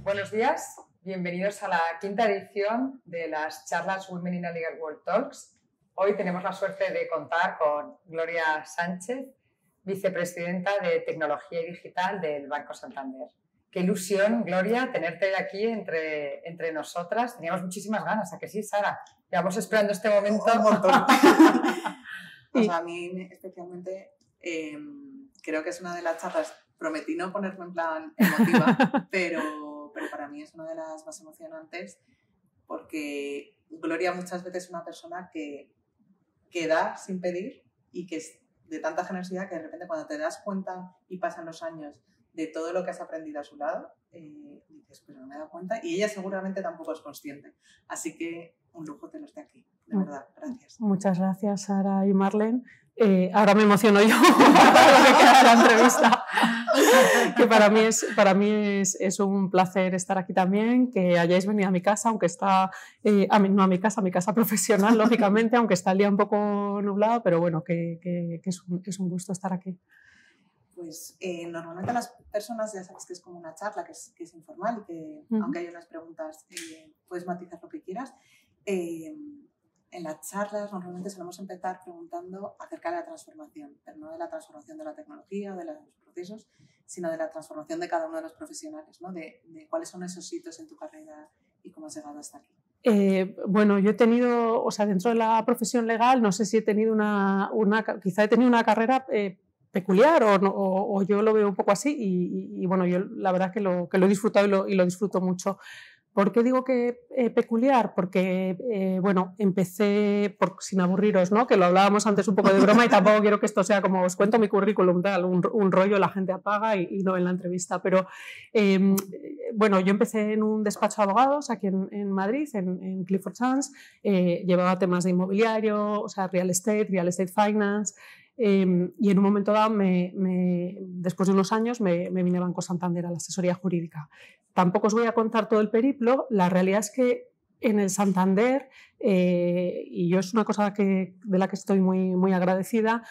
Buenos días, bienvenidos a la quinta edición de las charlas Women in a Legal World Talks. Hoy tenemos la suerte de contar con Gloria Sánchez, vicepresidenta de Tecnología y Digital del Banco Santander. Qué ilusión, Gloria, tenerte aquí entre nosotras. Teníamos muchísimas ganas, ¿a que sí, Sara? Llevamos esperando este momento. Un montón. Pues a mí especialmente creo que es una de las charlas, prometí no ponerme en plan emotiva, pero para mí es una de las más emocionantes porque Gloria muchas veces es una persona que da sin pedir y que es de tanta generosidad que de repente cuando te das cuenta y pasan los años de todo lo que has aprendido a su lado, dices, pero no me he dado cuenta, y ella seguramente tampoco es consciente. Así que un lujo tenerte aquí, de verdad, gracias. Muchas gracias, Sara y Marlene. Ahora me emociono yo para lo que queda de la entrevista, que para mí es un placer estar aquí también, que hayáis venido a mi casa, aunque está, no a mi casa profesional, lógicamente, aunque está el día un poco nublado, pero bueno, que es un gusto estar aquí. Pues normalmente las personas, ya sabes que es como una charla, que es informal y que aunque hay unas preguntas puedes matizar lo que quieras. En las charlas normalmente solemos empezar preguntando acerca de la transformación, pero no de la transformación de la tecnología o de los procesos, sino de la transformación de cada uno de los profesionales, ¿no? De cuáles son esos hitos en tu carrera y cómo has llegado hasta aquí. Bueno, yo he tenido, o sea, dentro de la profesión legal, no sé si he tenido quizá he tenido una carrera peculiar o yo lo veo un poco así y bueno, yo la verdad que lo he disfrutado y lo disfruto mucho. ¿Por qué digo que peculiar? Porque, bueno, empecé, sin aburriros, ¿no? Que lo hablábamos antes un poco de broma y tampoco quiero que esto sea como os cuento mi currículum, tal, un rollo, la gente apaga y no en la entrevista. Pero, bueno, yo empecé en un despacho de abogados aquí en Madrid, en Clifford Chance, llevaba temas de inmobiliario, o sea, real estate finance. Y en un momento dado, después de unos años, me vine a Banco Santander a la asesoría jurídica. Tampoco os voy a contar todo el periplo, la realidad es que en el Santander, y yo es una cosa de la que estoy muy, muy agradecida,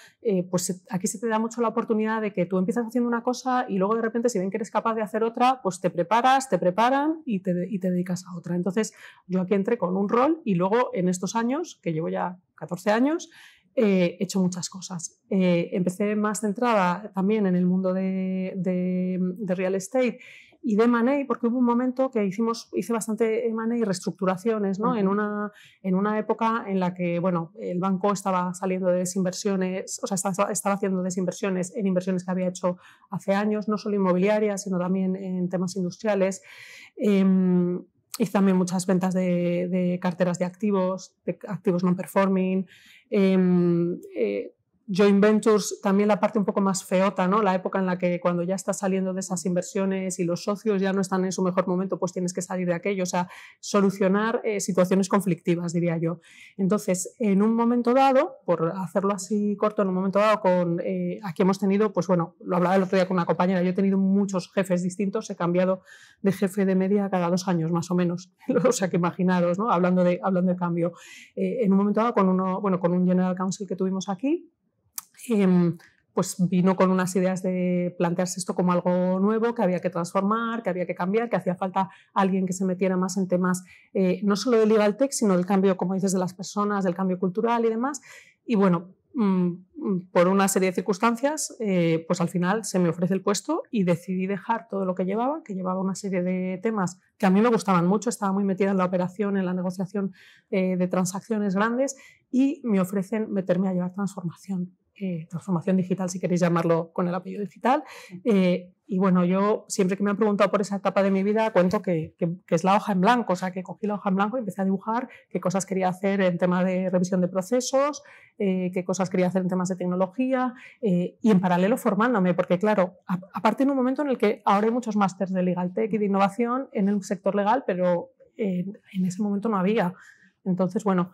pues aquí se te da mucho la oportunidad de que tú empiezas haciendo una cosa y luego de repente si ven que eres capaz de hacer otra, pues te preparan y te dedicas a otra. Entonces yo aquí entré con un rol y luego en estos años, que llevo ya 14 años, he hecho muchas cosas. Empecé más centrada también en el mundo de real estate y de M&A, porque hubo un momento que hice bastante M&A y reestructuraciones, ¿no? En una época en la que, bueno, el banco estaba saliendo de desinversiones, o sea, estaba haciendo desinversiones en inversiones que había hecho hace años, no solo inmobiliarias, sino también en temas industriales. Hice también muchas ventas de carteras de activos non-performing. Joint ventures, también la parte un poco más feota, ¿no? La época en la que cuando ya estás saliendo de esas inversiones y los socios ya no están en su mejor momento, pues tienes que salir de aquello, o sea, solucionar situaciones conflictivas, diría yo. Entonces, en un momento dado, por hacerlo así corto, en un momento dado, aquí hemos tenido, pues bueno, lo hablaba el otro día con una compañera, yo he tenido muchos jefes distintos, he cambiado de jefe de media cada 2 años, más o menos, o sea, que imaginaros, ¿no? Hablando de cambio. En un momento dado, con un General Counsel que tuvimos aquí, pues vino con unas ideas de plantearse esto como algo nuevo, que había que transformar, que había que cambiar, que hacía falta alguien que se metiera más en temas no solo de legal tech, sino del cambio, como dices, de las personas, del cambio cultural y demás. Y bueno, por una serie de circunstancias, pues al final se me ofrece el puesto y decidí dejar todo lo que llevaba una serie de temas que a mí me gustaban mucho, estaba muy metida en la operación, en la negociación de transacciones grandes y me ofrecen meterme a llevar transformación digital, si queréis llamarlo con el apellido digital. Y bueno, yo siempre que me han preguntado por esa etapa de mi vida, cuento que es la hoja en blanco, o sea, que cogí la hoja en blanco y empecé a dibujar qué cosas quería hacer en tema de revisión de procesos, qué cosas quería hacer en temas de tecnología y en paralelo formándome, porque claro, aparte en un momento en el que ahora hay muchos másters de legal tech y de innovación en el sector legal, pero en ese momento no había. Entonces, bueno,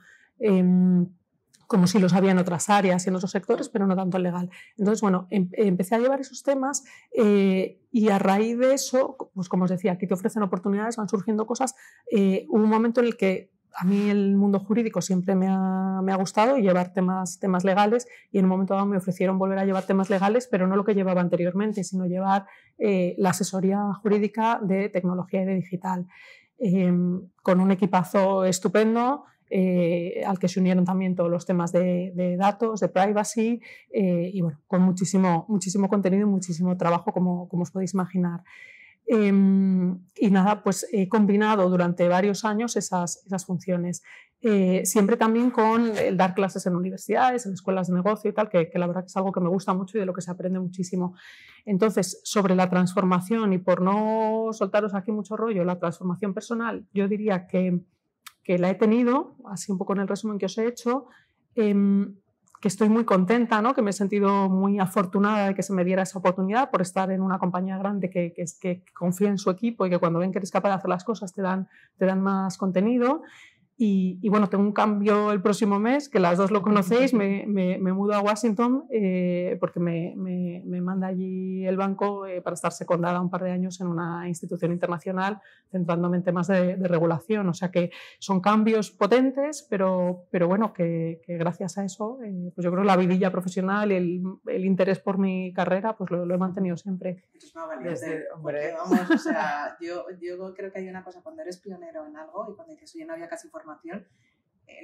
como si los había en otras áreas y en otros sectores, pero no tanto en legal. Entonces, bueno, empecé a llevar esos temas y a raíz de eso, pues como os decía, aquí te ofrecen oportunidades, van surgiendo cosas. Hubo un momento en el que a mí el mundo jurídico siempre me ha gustado y llevar temas legales, y en un momento dado me ofrecieron volver a llevar temas legales, pero no lo que llevaba anteriormente, sino llevar la asesoría jurídica de tecnología y de digital, con un equipazo estupendo, al que se unieron también todos los temas de datos, de privacy, y bueno, con muchísimo contenido y muchísimo trabajo, como os podéis imaginar. Y nada, pues he combinado durante varios años esas funciones, siempre también con el dar clases en universidades, en escuelas de negocio y tal, que la verdad que es algo que me gusta mucho y de lo que se aprende muchísimo. Entonces, sobre la transformación, y por no soltaros aquí mucho rollo, la transformación personal, yo diría que la he tenido, así un poco en el resumen que os he hecho, que estoy muy contenta, ¿no? Que me he sentido muy afortunada de que se me diera esa oportunidad por estar en una compañía grande que confía en su equipo y que cuando ven que eres capaz de hacer las cosas te dan más contenido. Y bueno, tengo un cambio el próximo mes, que las dos lo conocéis, me mudo a Washington porque me manda allí el banco para estar secondada un par de años en una institución internacional, centrándome en temas de regulación. O sea que son cambios potentes, pero bueno, que gracias a eso, pues yo creo que la vidilla profesional y el interés por mi carrera, pues lo he mantenido siempre. Es una valiente, porque vamos, o sea, yo creo que hay una cosa, cuando eres pionero en algo y cuando dices, oye, no había casi formación,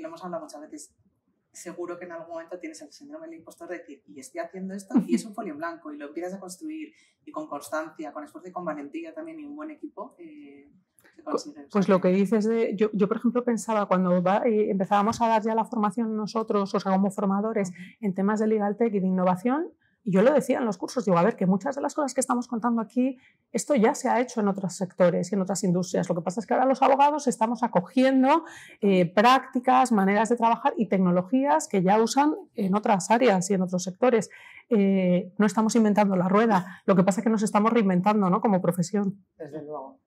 lo hemos hablado muchas veces, seguro que en algún momento tienes el síndrome del impostor de decir, y estoy haciendo esto, y es un folio en blanco, y lo empiezas a construir, y con constancia, con esfuerzo y con valentía también, y un buen equipo, se consigue. Pues lo que dices yo por ejemplo pensaba cuando empezábamos a dar ya la formación nosotros, o sea, como formadores, en temas de legal tech y de innovación, y yo lo decía en los cursos, digo, a ver, que muchas de las cosas que estamos contando aquí, esto ya se ha hecho en otros sectores y en otras industrias. Lo que pasa es que ahora los abogados estamos acogiendo prácticas, maneras de trabajar y tecnologías que ya usan en otras áreas y en otros sectores. No estamos inventando la rueda, lo que pasa es que nos estamos reinventando, ¿no? Como profesión. Desde luego.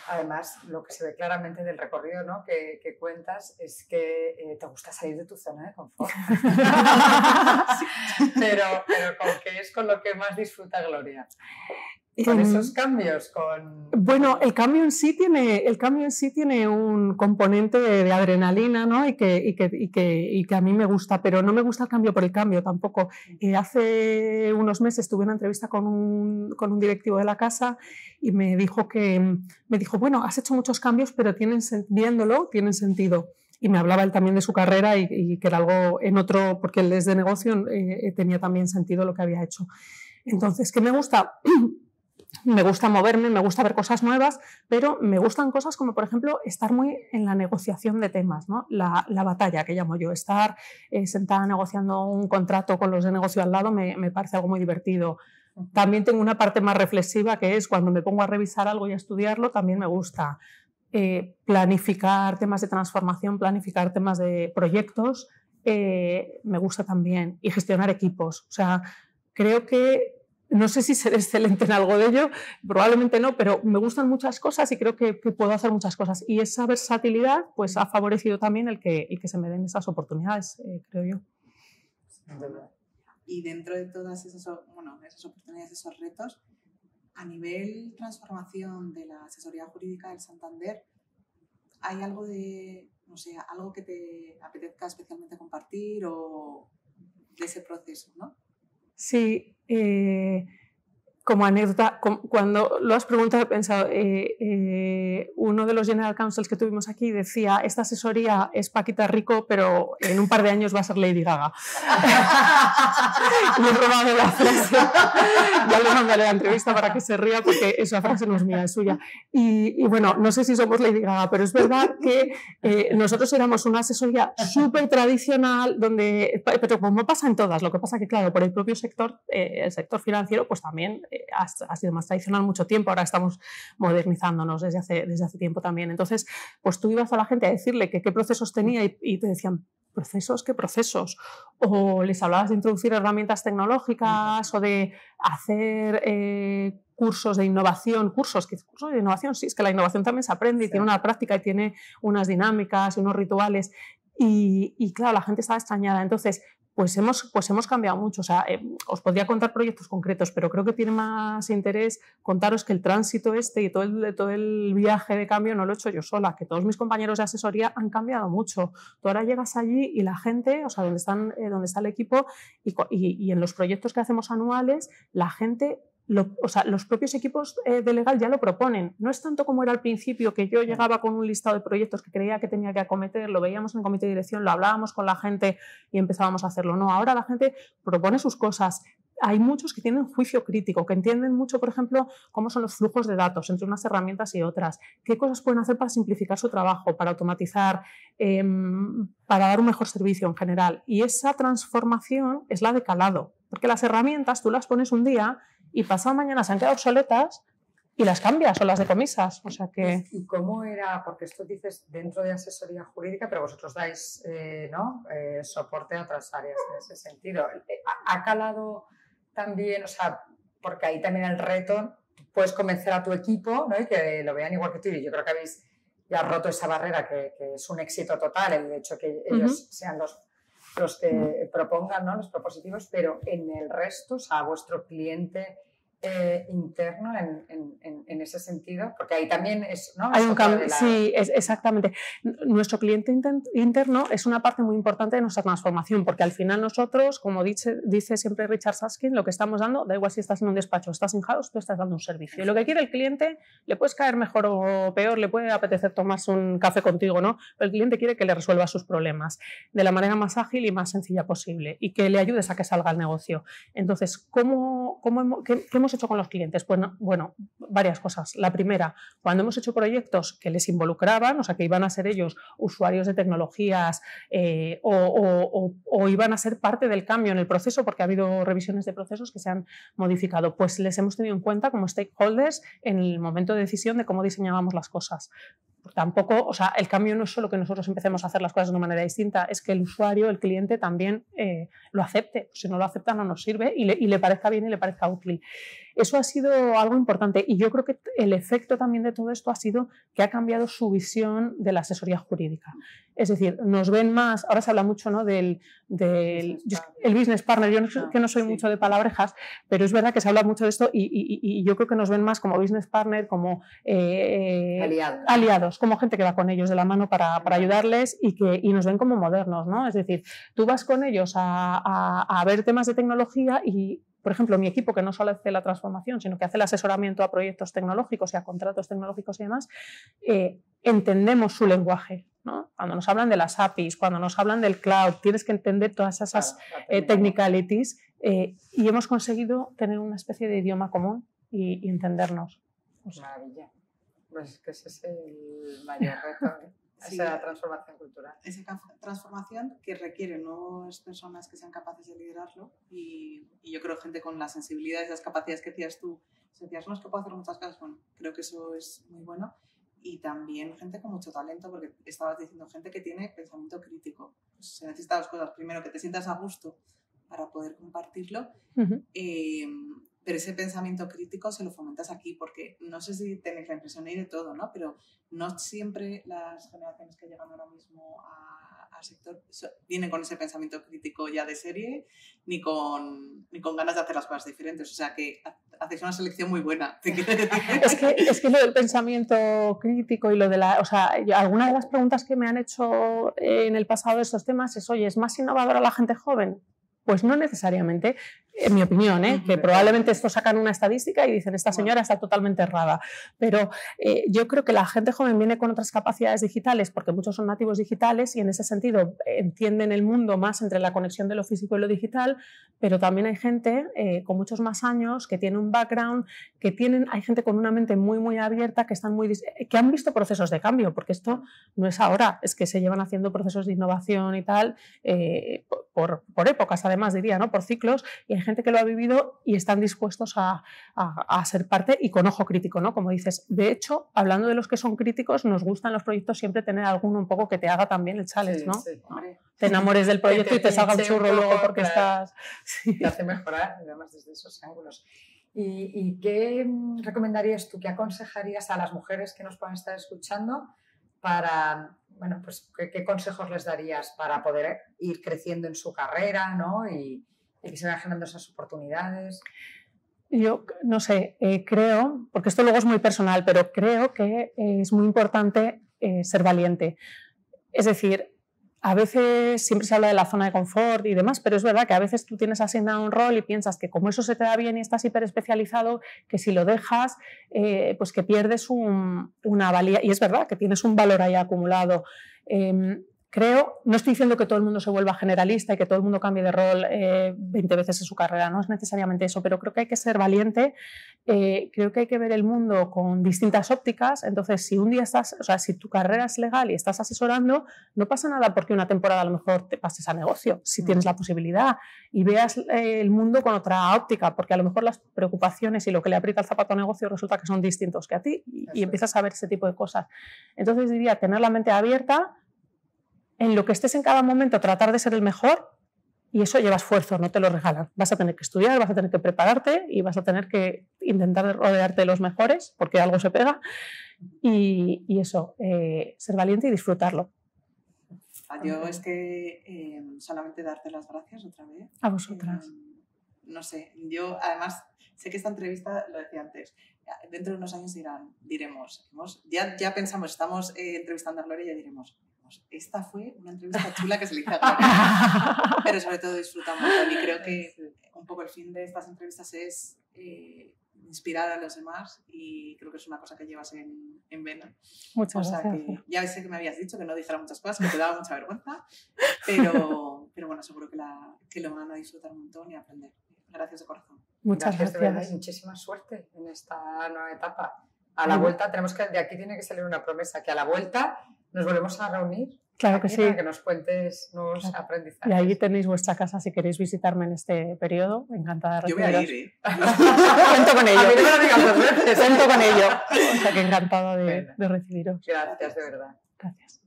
Además, lo que se ve claramente del recorrido, ¿no? que cuentas es que te gusta salir de tu zona de confort. pero ¿con qué es con lo que más disfruta Gloria? Con esos cambios, Bueno, el cambio en sí tiene un componente de adrenalina, ¿no? y que a mí me gusta, pero no me gusta el cambio por el cambio tampoco. Hace unos meses tuve una entrevista con un directivo de la casa y me dijo, bueno, has hecho muchos cambios, pero viéndolo tienen sentido. Y me hablaba él también de su carrera y que era algo en otro, porque él es de negocio, tenía también sentido lo que había hecho. Entonces, ¿qué me gusta? Me gusta moverme, me gusta ver cosas nuevas, pero me gustan cosas como, por ejemplo, estar muy en la negociación de temas, ¿no? La batalla, que llamo yo, estar sentada negociando un contrato con los de negocio al lado me parece algo muy divertido. También tengo una parte más reflexiva, que es cuando me pongo a revisar algo y a estudiarlo, también me gusta planificar temas de transformación, planificar temas de proyectos, me gusta también, y gestionar equipos. O sea, creo que no sé si seré excelente en algo de ello, probablemente no, pero me gustan muchas cosas y creo que puedo hacer muchas cosas. Y esa versatilidad pues, ha favorecido también el que se me den esas oportunidades, creo yo. Y dentro de todas esas oportunidades, esos retos, a nivel transformación de la asesoría jurídica del Santander, ¿hay algo algo que te apetezca especialmente compartir o de ese proceso, ¿no? Sí, como anécdota, cuando lo has preguntado he pensado, uno de los General Counsels que tuvimos aquí decía, esta asesoría es Paquita Rico, pero en un par de años va a ser Lady Gaga. Le he robado la frase, ya le mandaré la entrevista para que se ría, porque esa frase no es mía, es suya. Y bueno, no sé si somos Lady Gaga, pero es verdad que nosotros éramos una asesoría súper tradicional, pero como pasa en todas, lo que pasa que claro, por el propio sector, el sector financiero, pues también ha sido más tradicional mucho tiempo, ahora estamos modernizándonos desde hace tiempo también. Entonces, pues tú ibas a la gente a decirle qué procesos tenía y te decían, ¿procesos? ¿Qué procesos? O les hablabas de introducir herramientas tecnológicas o de hacer cursos de innovación, cursos de innovación, sí, es que la innovación también se aprende y tiene una práctica y tiene unas dinámicas y unos rituales. Y claro, la gente estaba extrañada. Entonces, pues hemos cambiado mucho. O sea, os podría contar proyectos concretos, pero creo que tiene más interés contaros que el tránsito y todo el viaje de cambio no lo he hecho yo sola, que todos mis compañeros de asesoría han cambiado mucho. Tú ahora llegas allí y la gente, o sea, donde está el equipo y en los proyectos que hacemos anuales, la gente... los propios equipos de legal ya lo proponen. No es tanto como era al principio, que yo llegaba con un listado de proyectos que creía que tenía que acometer, lo veíamos en el comité de dirección, lo hablábamos con la gente y empezábamos a hacerlo. No, ahora la gente propone sus cosas. Hay muchos que tienen juicio crítico, que entienden mucho, por ejemplo, cómo son los flujos de datos entre unas herramientas y otras, qué cosas pueden hacer para simplificar su trabajo, para automatizar, para dar un mejor servicio en general. Y esa transformación es la de calado, porque las herramientas tú las pones un día y pasado mañana se han quedado obsoletas y las cambias o las decomisas. O sea que... ¿Y cómo era? Porque esto dices dentro de asesoría jurídica, pero vosotros dais soporte a otras áreas en ese sentido. ¿Ha calado también, o sea, porque ahí también el reto, puedes convencer a tu equipo, ¿no? Y que lo vean igual que tú? Y yo creo que habéis ya roto esa barrera, que es un éxito total el hecho que ellos sean los que propongan, ¿no? Los propositivos, pero en el resto, o sea, vuestro cliente interno en ese sentido, porque ahí también es, ¿no? Hay un cambio, sí, exactamente. Nuestro cliente interno es una parte muy importante de nuestra transformación, porque al final nosotros, como dice siempre Richard Susskind, lo que estamos dando, da igual si estás en un despacho, estás in house, tú estás dando un servicio. Y lo que quiere el cliente, le puedes caer mejor o peor, le puede apetecer tomarse un café contigo, ¿no? Pero el cliente quiere que le resuelva sus problemas de la manera más ágil y más sencilla posible y que le ayudes a que salga el negocio. Entonces, ¿qué hemos hecho con los clientes? Pues bueno, varias cosas. La primera, cuando hemos hecho proyectos que les involucraban, o sea, que iban a ser ellos usuarios de tecnologías o iban a ser parte del cambio en el proceso, porque ha habido revisiones de procesos que se han modificado, pues les hemos tenido en cuenta como stakeholders en el momento de decisión de cómo diseñábamos las cosas. Tampoco, o sea, el cambio no es solo que nosotros empecemos a hacer las cosas de una manera distinta, es que el usuario, el cliente también lo acepte. Si no lo acepta no nos sirve y le parezca bien y le parezca útil. Eso ha sido algo importante y yo creo que el efecto también de todo esto ha sido que ha cambiado su visión de la asesoría jurídica. Es decir, nos ven más, ahora se habla mucho, ¿no? el business partner. Yo que no soy mucho de palabrejas, pero es verdad que se habla mucho de esto y yo creo que nos ven más como business partner, como aliados, como gente que va con ellos de la mano para ayudarles y nos ven como modernos, ¿no? Es decir, tú vas con ellos a ver temas de tecnología y, por ejemplo, mi equipo, que no solo hace la transformación, sino que hace el asesoramiento a proyectos tecnológicos y a contratos tecnológicos y demás, entendemos su lenguaje, ¿no? Cuando nos hablan de las APIs, cuando nos hablan del cloud, tienes que entender todas esas technicalities y hemos conseguido tener una especie de idioma común y entendernos. Maravilla. Pues que ese es el mayor reto, esa transformación cultural. Esa transformación que requiere nuevas personas que sean capaces de liderarlo y yo creo gente con las sensibilidades, las capacidades que decías tú, si decías, no, es que puedo hacer muchas cosas, bueno, creo que eso es muy bueno y también gente con mucho talento, porque estabas diciendo gente que tiene pensamiento crítico. Pues se necesitan dos cosas, primero que te sientas a gusto para poder compartirlo, pero ese pensamiento crítico se lo fomentas aquí, porque no sé si tenéis la impresión, hay de todo, ¿no? Pero no siempre las generaciones que llegan ahora mismo al sector vienen con ese pensamiento crítico ya de serie, ni con ganas de hacer las cosas diferentes. O sea que hacéis una selección muy buena. Es que lo del pensamiento crítico y lo de la... O sea, alguna de las preguntas que me han hecho en el pasado de estos temas es, oye, ¿es más innovadora la gente joven? Pues no necesariamente, en mi opinión, que probablemente esto sacan una estadística y dicen esta señora está totalmente errada, pero yo creo que la gente joven viene con otras capacidades digitales porque muchos son nativos digitales y en ese sentido entienden el mundo más entre la conexión de lo físico y lo digital, pero también hay gente con muchos más años que tiene un background, hay gente con una mente muy muy abierta que han visto procesos de cambio, porque esto no es ahora, es que se llevan haciendo procesos de innovación y tal por épocas, además diría, ¿no? Por ciclos, y hay gente que lo ha vivido y están dispuestos a ser parte y con ojo crítico, ¿no? Como dices, de hecho, hablando de los que son críticos, nos gustan los proyectos siempre tener alguno un poco que te haga también el challenge, ¿no? Sí, te enamores del proyecto y te salga un churro luego porque estás... Sí. Te hace mejorar, además desde esos ángulos. ¿Y qué recomendarías tú, qué aconsejarías a las mujeres que nos puedan estar escuchando para bueno, pues, ¿qué consejos les darías para poder ir creciendo en su carrera, ¿no? y que se vayan generando esas oportunidades? Yo no sé, creo, porque esto luego es muy personal, pero creo que es muy importante ser valiente. Es decir, a veces siempre se habla de la zona de confort y demás, pero es verdad que a veces tú tienes asignado un rol y piensas que como eso se te da bien y estás hiper especializado, que si lo dejas, pues que pierdes una valía. Y es verdad que tienes un valor ahí acumulado. Creo, no estoy diciendo que todo el mundo se vuelva generalista y que todo el mundo cambie de rol 20 veces en su carrera, no es necesariamente eso, pero creo que hay que ser valiente, creo que hay que ver el mundo con distintas ópticas. Entonces, si un día estás, o sea, si tu carrera es legal y estás asesorando, no pasa nada porque una temporada a lo mejor te pases a negocio, si tienes la posibilidad, y veas el mundo con otra óptica, porque a lo mejor las preocupaciones y lo que le aprieta el zapato a negocio resulta que son distintos que a ti y empiezas a ver ese tipo de cosas. Entonces diría tener la mente abierta, en lo que estés en cada momento, tratar de ser el mejor, y eso lleva esfuerzo, no te lo regalan. Vas a tener que estudiar, vas a tener que prepararte y vas a tener que intentar rodearte de los mejores, porque algo se pega, y eso, ser valiente y disfrutarlo. Yo es que solamente darte las gracias otra vez. A vosotras. No sé, yo además sé que esta entrevista, lo decía antes, dentro de unos años diremos, ya pensamos, estamos entrevistando a Gloria y ya diremos, esta fue una entrevista chula que se le hizo a Gloria. Pero sobre todo disfrutamos y creo que un poco el fin de estas entrevistas es inspirar a los demás, y creo que es una cosa que llevas en vena. Muchas gracias. Que ya sé que me habías dicho que no dijera muchas cosas, que te daba mucha vergüenza, pero bueno, seguro que lo van a disfrutar un montón y aprender. Gracias de corazón. Muchas gracias. De verdad, y muchísima suerte en esta nueva etapa. A la vuelta de aquí tiene que salir una promesa, que a la vuelta nos volvemos a reunir. Claro que sí. Para que nos cuentes nuevos aprendizajes. Y ahí tenéis vuestra casa si queréis visitarme en este periodo. Encantada de recibiros. Yo voy a ir, Cuento con ello. A mí no me lo digas 2 veces. Cuento con ello. O sea que encantada de recibiros. Gracias, de verdad. Gracias.